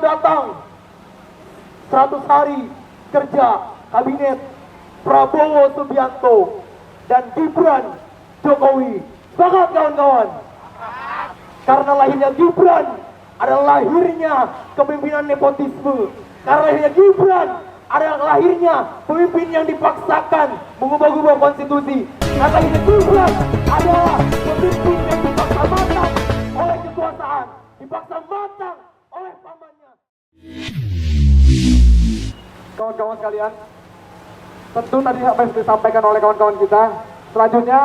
datang 100 hari kerja Kabinet Prabowo Subianto dan Gibran Jokowi. Sepakat kawan-kawan? Karena lahirnya Gibran adalah lahirnya kepemimpinan nepotisme. Karena lahirnya Gibran adalah lahirnya pemimpin yang dipaksakan mengubah-ubah konstitusi. Karena lahirnya Gibran adalah pemimpin yang dipaksa matang oleh kekuasaan, dipaksa matang oleh pamannya. Kawan-kawan sekalian, tentu tadi apa yang sudah disampaikan oleh kawan-kawan kita. Selanjutnya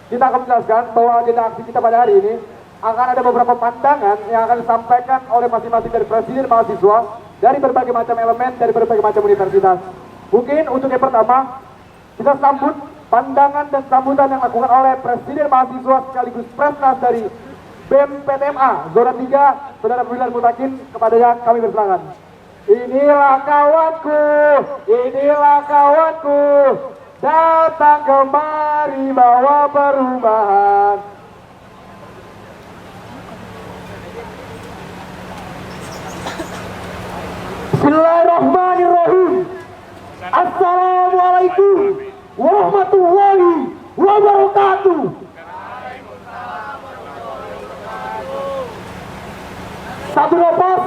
kita akan menjelaskan bahwa agenda aksi kita pada hari ini akan ada beberapa pandangan yang akan disampaikan oleh masing-masing dari presiden mahasiswa dari berbagai macam elemen, dari berbagai macam universitas. Mungkin untuk yang pertama, kita sambut pandangan dan sambutan yang dilakukan oleh presiden mahasiswa sekaligus presnas dari BEM PTMA Zona 3, Saudara Wildan Mutakin, kepada yang kami bersilakan. Inilah kawanku, datang kemari bawa perubahan. Bismillahirrahmanirrahim. Assalamualaikum warahmatullahi wabarakatuh. Satu nafas,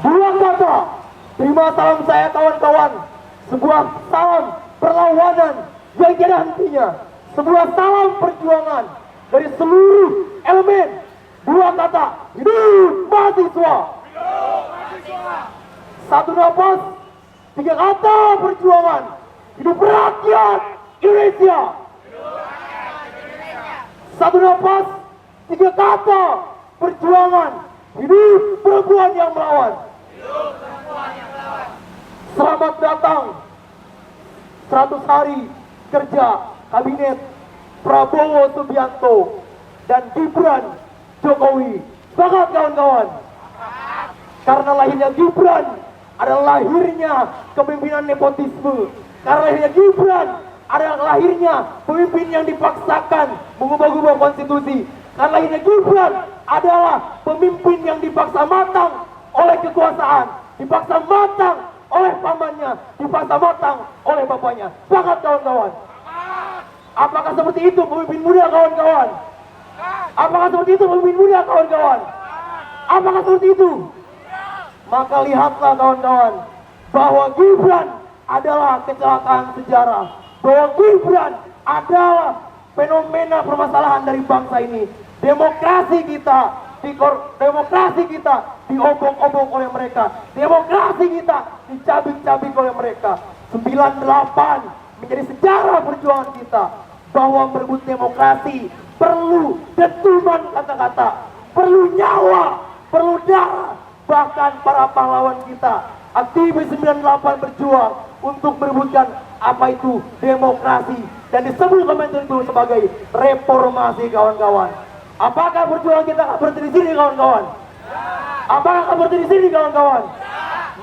dua kata. Terima salam saya kawan-kawan. Sebuah salam perlawanan yang tiada hentinya. Sebuah salam perjuangan dari seluruh elemen. Dua kata, hidup mahasiswa. Satu nafas, tiga kata perjuangan. Hidup rakyat Indonesia. Satu nafas, tiga kata perjuangan. Hidup perempuan yang melawan. Selamat datang 100 hari kerja Kabinet Prabowo Subianto dan Gibran Jokowi. Sepakat kawan-kawan? Karena lahirnya Gibran adalah lahirnya kepemimpinan nepotisme. Karena lahirnya Gibran adalah lahirnya pemimpin yang dipaksakan mengubah-ubah konstitusi. Karena lahirnya Gibran adalah pemimpin yang dipaksa matang oleh kekuasaan, dipaksa matang oleh pamannya, dipaksa matang oleh bapaknya. Sepakat kawan-kawan? Apakah seperti itu pemimpin muda kawan-kawan? Apakah seperti itu pemimpin muda kawan-kawan? Apakah seperti itu? Maka lihatlah kawan-kawan, bahwa Gibran adalah kecelakaan sejarah, bahwa Gibran adalah fenomena permasalahan dari bangsa ini. Demokrasi kita diobok-obok oleh mereka. Demokrasi kita dicabik-cabik oleh mereka. 98 menjadi sejarah perjuangan kita, bahwa merebut demokrasi perlu dentuman kata-kata, perlu nyawa, perlu darah. Bahkan para pahlawan kita, aktivis 98 berjuang untuk merebutkan apa itu demokrasi, dan disebut komentar itu sebagai reformasi kawan-kawan. Apakah perjuangan kita akan berhenti di sini kawan-kawan? Apakah akan berhenti di sini kawan-kawan?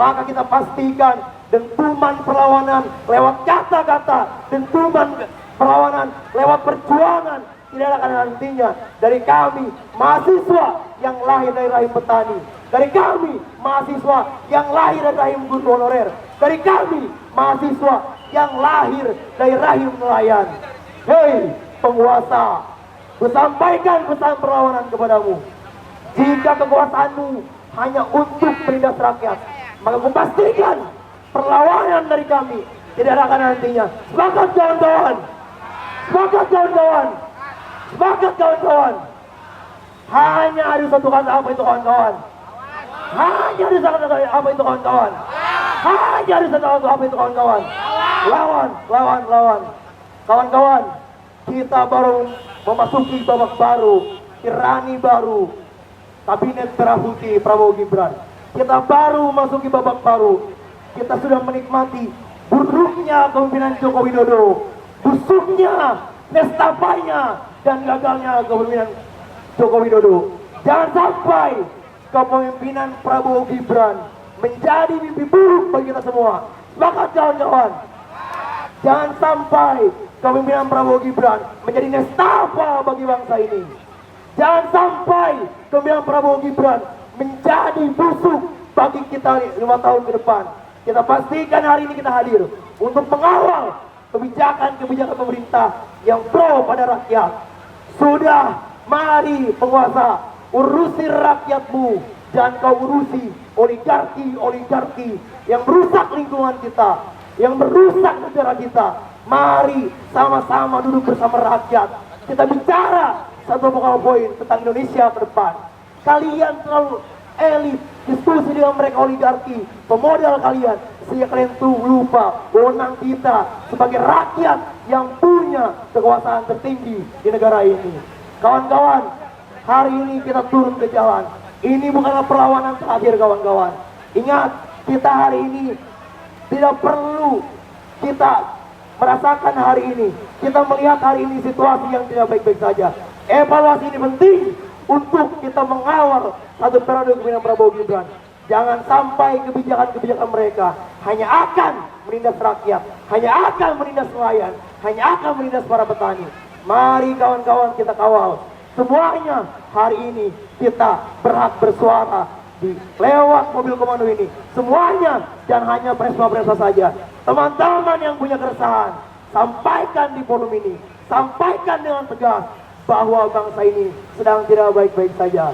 Maka kita pastikan dentuman perlawanan lewat kata-kata, dentuman perlawanan lewat perjuangan tidak akan nantinya dari kami mahasiswa yang lahir dari rahim petani, dari kami mahasiswa yang lahir dari rahim guru honorer, dari kami mahasiswa yang lahir dari rahim nelayan. Hei penguasa, kusampaikan pesan perlawanan kepadamu. Jika kekuasaanmu hanya untuk menindas rakyat, maka kupastikan perlawanan dari kami tidak akan nantinya. Sepakat kawan-kawan? Sepakat kawan-kawan? Sepakat kawan-kawan? Hanya ada satu kata, apa itu kawan-kawan? Hanya ada satu kata, apa itu kawan-kawan? Hanya ada satu kata, apa itu kawan-kawan? Lawan, lawan, lawan. Kawan-kawan, kita baru memasuki babak baru, tirani baru, Kabinet Merah Putih Prabowo Gibran. Kita baru memasuki babak baru. Kita sudah menikmati buruknya kepemimpinan Joko Widodo, busuknya, nestapainya, dan gagalnya kepemimpinan Joko Widodo. Jangan sampai kepemimpinan Prabowo Gibran menjadi mimpi buruk bagi kita semua. Sepakat kawan-kawan? Jangan sampai kepemimpinan Prabowo Gibran menjadi nestapa bagi bangsa ini. Jangan sampai kepemimpinan Prabowo Gibran menjadi busuk bagi kita 5 tahun ke depan. Kita pastikan hari ini kita hadir untuk mengawal kebijakan-kebijakan pemerintah yang pro pada rakyat. Sudah, mari penguasa, urusi rakyatmu, jangan kau urusi oligarki-oligarki yang merusak lingkungan kita, yang merusak negara kita. Mari sama-sama duduk bersama rakyat. Kita bicara satu poin tentang Indonesia ke depan. Kalian terlalu elit, diskusi dengan mereka oligarki, pemodal kalian, sehingga kalian tuh lupa wewenang kita sebagai rakyat yang punya kekuasaan tertinggi di negara ini. Kawan-kawan, hari ini kita turun ke jalan. Ini bukanlah perlawanan terakhir, kawan-kawan. Ingat, kita hari ini tidak perlu kita merasakan hari ini, kita melihat hari ini situasi yang tidak baik-baik saja. Evaluasi ini penting untuk kita mengawal satu periode kepemimpinan Prabowo Gibran. Jangan sampai kebijakan-kebijakan mereka hanya akan menindas rakyat, hanya akan menindas nelayan, hanya akan menindas para petani. Mari kawan-kawan kita kawal. Semuanya hari ini kita berhak bersuara di lewat mobil komando ini. Semuanya, dan hanya presma-presma saja. Teman-teman yang punya keresahan, sampaikan di forum ini, sampaikan dengan tegas bahwa bangsa ini sedang tidak baik-baik saja.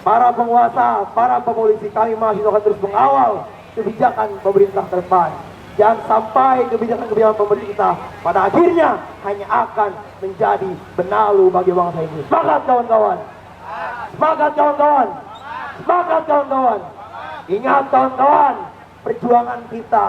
Para penguasa, para pepolisi, kami masih akan terus mengawal kebijakan pemerintah ke depan. Jangan sampai kebijakan-kebijakan pemerintah pada akhirnya hanya akan menjadi benalu bagi bangsa ini. Semangat kawan-kawan! Semangat kawan-kawan! Semangat kawan-kawan! Ingat kawan-kawan, perjuangan kita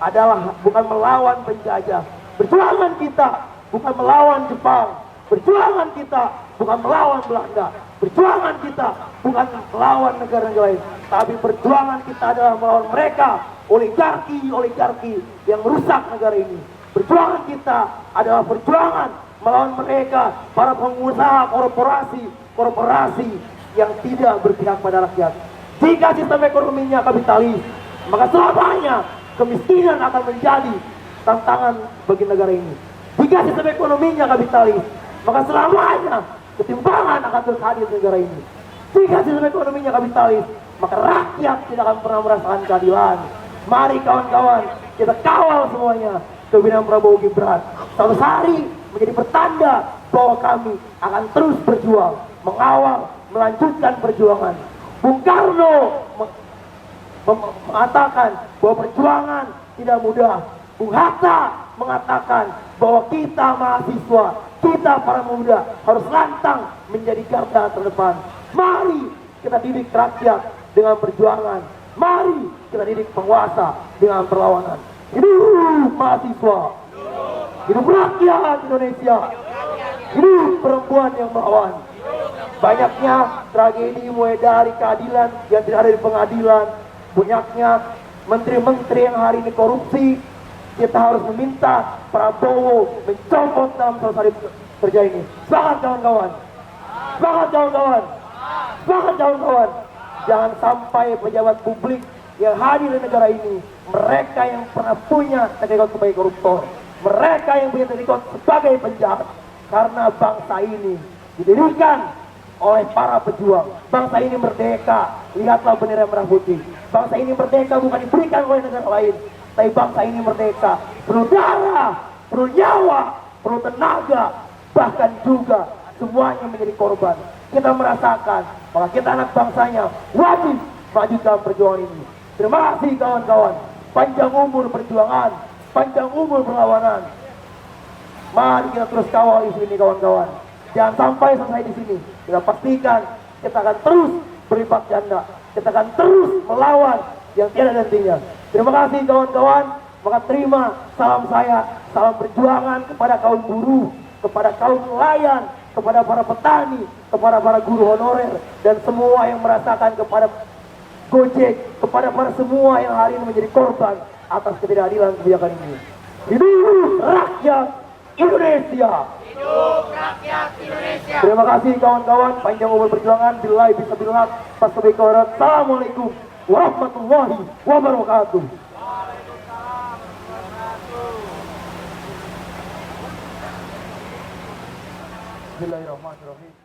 adalah bukan melawan penjajah. Perjuangan kita bukan melawan Jepang. Perjuangan kita bukan melawan Belanda. Perjuangan kita bukan melawan negara-negara lain. Tapi perjuangan kita adalah melawan mereka, oligarki-oligarki yang merusak negara ini. Perjuangan kita adalah perjuangan melawan mereka, para pengusaha korporasi yang tidak berpihak pada rakyat. Jika sistem ekonominya kapitalis, maka selamanya kemiskinan akan menjadi tantangan bagi negara ini. Jika sistem ekonominya kapitalis, maka selamanya ketimpangan akan terus hadir di negara ini. Jika sistem ekonominya kapitalis, maka rakyat tidak akan pernah merasakan keadilan. Mari kawan-kawan, kita kawal semuanya kepemimpinan Prabowo Gibran. Suatu hari menjadi pertanda bahwa kami akan terus berjuang, mengawal, melanjutkan perjuangan. Bung Karno mengatakan bahwa perjuangan tidak mudah. Bung Hatta mengatakan bahwa kita mahasiswa, kita para pemuda harus lantang menjadi garda terdepan. Mari kita didik rakyat dengan perjuangan. Mari kita didik penguasa dengan perlawanan. Hidup mahasiswa, hidup rakyat Indonesia, hidup perempuan yang melawan. Banyaknya tragedi mulai dari keadilan yang tidak ada di pengadilan, banyaknya menteri-menteri yang hari ini korupsi. Kita harus meminta Prabowo mencopot dalam selesai kerja ini. Semangat kawan-kawan, semangat kawan-kawan, semangat kawan-kawan. Jangan sampai pejabat publik yang hadir di negara ini, mereka yang pernah punya track sebagai koruptor, mereka yang punya track sebagai penjahat. Karena bangsa ini didirikan oleh para pejuang. Bangsa ini merdeka, lihatlah bendera merah putih. Bangsa ini merdeka bukan diberikan oleh negara lain, tapi bangsa ini merdeka perlu darah, perlu nyawa, perlu tenaga, bahkan juga semuanya menjadi korban. Kita merasakan bahwa kita anak bangsanya wajib maju dalam perjuangan ini. Terima kasih kawan-kawan. Panjang umur perjuangan, panjang umur perlawanan. Mari kita terus kawal isu ini kawan-kawan. Jangan sampai selesai di sini. Kita pastikan kita akan terus berlipat ganda. Kita akan terus melawan yang tiada hentinya. Terima kasih kawan-kawan. Maka terima salam saya, salam perjuangan kepada kaum buruh, kepada kaum nelayan, kepada para petani, kepada para guru honorer, dan semua yang merasakan, kepada Gojek, kepada para semua yang hari ini menjadi korban atas ketidakadilan kebijakan ini. Hidup rakyat Indonesia! Hidup rakyat Indonesia! Terima kasih kawan-kawan, panjang umur perjuangan. Billahi fisabilillah, Assalamualaikum warahmatullahi wabarakatuh. Bismillahirrahmanirrahim.